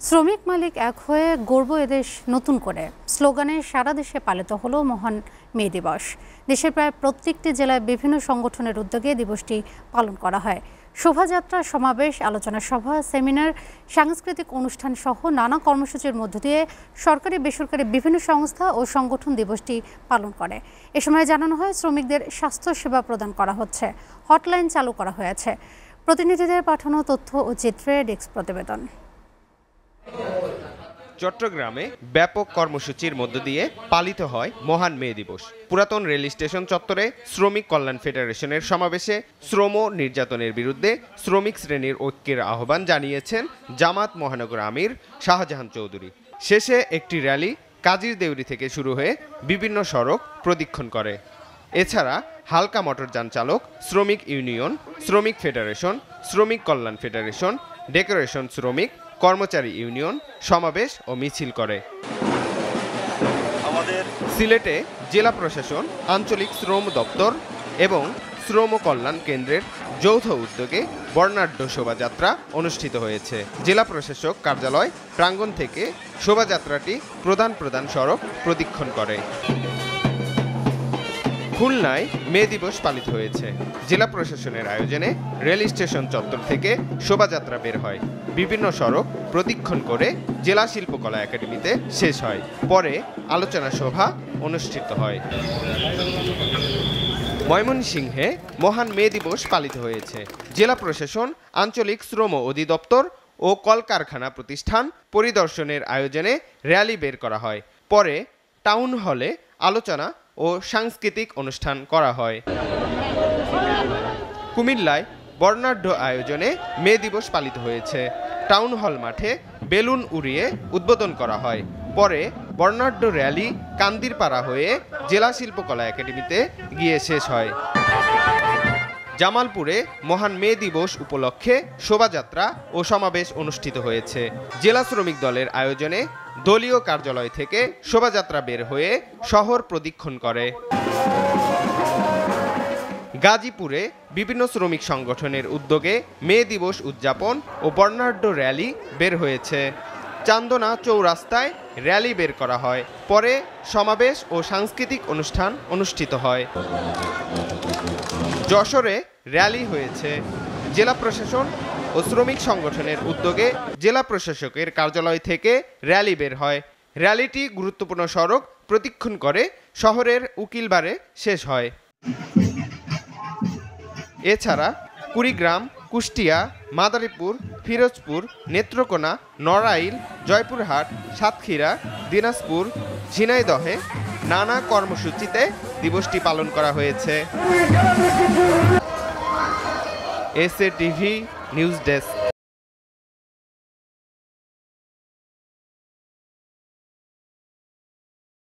শ্রমিক মালিক এক হয়ে গর্ব এদেশ নতুন করে স্লোগানে সারা দেশে পালিত হলো মহান মে দিবস। দেশের প্রায় প্রত্যেকটি জেলায় বিভিন্ন সংগঠনের উদ্যোগে দিবসটি পালন করা হয়। শোভাযাত্রা, সমাবেশ, আলোচনা সভা, সেমিনার, সাংস্কৃতিক অনুষ্ঠান সহ নানা কর্মসূচির মধ্য দিয়ে সরকারি বেসরকারি বিভিন্ন সংস্থা ও সংগঠন দিবসটি পালন করে। এ সময় জানানো হয় শ্রমিকদের স্বাস্থ্য সেবা প্রদান করা হচ্ছে, হটলাইন চালু করা হয়েছে। প্রতিনিধিদের পাঠানো তথ্য ও চিত্রে ডেস্ক প্রতিবেদন। চট্টগ্রামে ব্যাপক কর্মসূচির মধ্য দিয়ে পালিত হয় মহান মে দিবস। পুরাতন রেল স্টেশন চত্বরে শ্রমিক কল্যাণ ফেডারেশনের সমাবেশে শ্রম নির্যাতনের বিরুদ্ধে শ্রমিক শ্রেণীর ঐক্যের আহ্বান জানিয়েছেন জামাত মহানগর আমির শাহজাহান চৌধুরী। শেষে একটি র্যালি কাজীর দেউরি থেকে শুরু হয়ে বিভিন্ন সড়ক প্রদক্ষিণ করে। এছাড়া হালকা মোটরযান চালক শ্রমিক ইউনিয়ন, শ্রমিক ফেডারেশন, শ্রমিক কল্যাণ ফেডারেশন, ডেকোরেশন শ্রমিক, কর্মচারী ইউনিয়ন সমাবেশ ও মিছিল করে। সিলেটে জেলা প্রশাসন, আঞ্চলিক শ্রম দপ্তর এবং শ্রম কল্যাণ কেন্দ্রের যৌথ উদ্যোগে বর্ণাঢ্য শোভাযাত্রা অনুষ্ঠিত হয়েছে। জেলা প্রশাসক কার্যালয় প্রাঙ্গণ থেকে শোভাযাত্রাটি প্রধান সড়ক প্রদক্ষিণ করে। খুলনায় মে দিবস পালিত হয়েছে। জেলা প্রশাসনের আয়োজনে রেল স্টেশন চত্বর থেকে শোভাযাত্রা বের হয়, বিভিন্ন সড়ক প্রদক্ষিণ করে জেলা শিল্পকলা একাডেমিতে শেষ হয়। পরে আলোচনা সভা অনুষ্ঠিত হয়। ময়মনসিংহে মহান মে দিবস পালিত হয়েছে। জেলা প্রশাসন, আঞ্চলিক শ্রম অধিদপ্তর ও কলকারখানা প্রতিষ্ঠান পরিদর্শনের আয়োজনে র্যালি বের করা হয়। পরে টাউন হলে আলোচনা ও সাংস্কৃতিক অনুষ্ঠান করা হয়। কুমিল্লায় বর্ণাঢ্য আয়োজনে মে দিবস পালিত হয়েছে। টাউন হল মাঠে বেলুন উড়িয়ে উদ্বোধন করা হয়। পরে বর্ণাঢ্য র্যালি কান্দিরপাড়া হয়ে জেলা শিল্পকলা একাডেমিতে গিয়ে শেষ হয়। জামালপুরে মহান মে দিবস উপলক্ষে শোভাযাত্রা ও সমাবেশ অনুষ্ঠিত হয়েছে। জেলা শ্রমিক দলের আয়োজনে দলীয় কার্যালয় থেকে শোভাযাত্রা বের হয়ে শহর প্রদক্ষিণ করে। গাজীপুরে বিভিন্ন শ্রমিক সংগঠনের উদ্যোগে মে দিবস উদযাপন ও বর্ণাঢ্য র্যালি বের হয়েছে। চান্দনা চৌরাস্তায় র্যালি বের করা হয়। পরে সমাবেশ ও সাংস্কৃতিক অনুষ্ঠান অনুষ্ঠিত হয়। যশোরে র্যালি হয়েছে। জেলা প্রশাসন ও শ্রমিক সংগঠনের উদ্যোগে জেলা প্রশাসকের কার্যালয় থেকে র্যালি বের হয়। র্যালিটি গুরুত্বপূর্ণ সড়ক প্রদক্ষিণ করে শহরের উকিলবারে শেষ হয়। এছাড়া কুড়িগ্রাম, কুষ্টিয়া, মাদারীপুর, ফিরোজপুর, নেত্রকোনা, নড়াইল, জয়পুরহাট, সাতক্ষীরা, দিনাজপুর, ঝিনাইদহে নানা কর্মসূচিতে দিবসটি পালন করা হয়েছে। SA TV news desk.